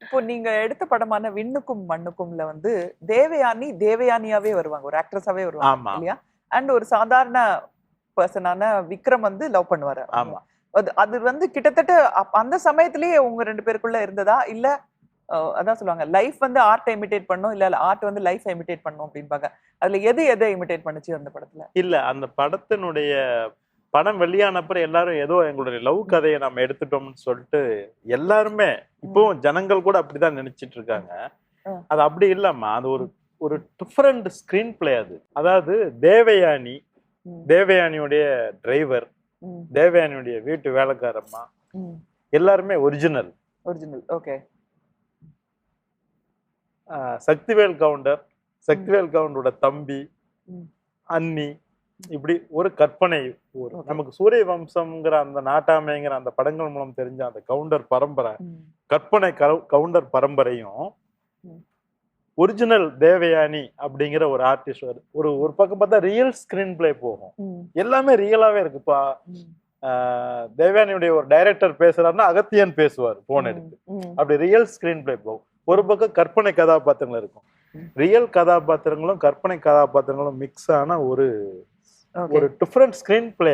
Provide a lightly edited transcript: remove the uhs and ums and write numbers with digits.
இப்போ நீங்க எடுத்த படமான விண்ணுக்கும் மண்ணுக்கும்ல வந்து தேவயானி தேவயானியாவே வருவாங்க, ஒரு ஆக்ட்ரஸாவே வருவாங்க ஆமா இல்லையா? அண்ட் ஒரு சாதாரண பர்சனான விக்ரம் வந்து லவ் பண்ணுவாரு. ஆமா. அது அது வந்து கிட்டத்தட்ட அந்த சமயத்திலேயே உங்க 2 பேருக்குள்ள இருந்ததா? இல்ல அதான் சொல்லுவாங்க லைஃப் வந்து ஆர்ட் இமிடேட் பண்ணும், இல்ல ஆர்ட் வந்து லைஃப் இமிடேட் பண்ணும் அப்படிம்பாங்க. அதுல எது எதை இமிடேட் பண்ணுச்சு அந்த படத்துல? இல்ல அந்த படத்தினுடைய படம் வெளியானப்புறம் எல்லாரும் ஏதோ எங்களுடைய லவ் கதையை நம்ம எடுத்துட்டோம்னு சொல்லிட்டு எல்லாருமே இப்பவும் ஜனங்கள் கூட அப்படிதான் நினைச்சிட்டு இருக்காங்க. அது அப்படி இல்லம்மா, அது ஒரு ஒரு டிஃபரெண்ட் ஸ்கிரீன் பிளே. அது அதாவது தேவயானி, தேவயானியுடைய டிரைவர், தேவயானியுடைய வீட்டு வேலைக்காரம்மா எல்லாருமே original. Original. Okay. Sakthivel Gounder, Sakthivel கவுண்டரோட தம்பி, அன்னி, இப்படி ஒரு கற்பனை ஊர். நமக்கு சூரிய வம்சம்ங்கிற அந்த நாட்டாமைங்கிற அந்த படங்கள் மூலம் தெரிஞ்ச அந்த கவுண்டர் பரம்பரை, கற்பனை கவுண்டர் பரம்பரையும் ஒரிஜினல் தேவயானி அப்படிங்கிற ஒரு ஆர்டிஸ்ட் ஒரு ஒரு பக்கம் பார்த்தா ரியல் ஸ்கிரீன் பிளே போகும். எல்லாமே ரியலாவே இருக்குப்பா. தேவயானியுடைய ஒரு டைரக்டர் பேசுறாருன்னா அகத்தியன் பேசுவார் போன் எடுத்து. அப்படி ரியல் ஸ்கிரீன் பிளே போகும். ஒரு பக்கம் கற்பனை கதாபாத்திரங்கள் இருக்கும். ரியல் கதாபாத்திரங்களும் கற்பனை கதாபாத்திரங்களும் மிக்ஸ் ஆன ஒரு டிஃபரெண்ட் ஸ்கிரீன் பிளே.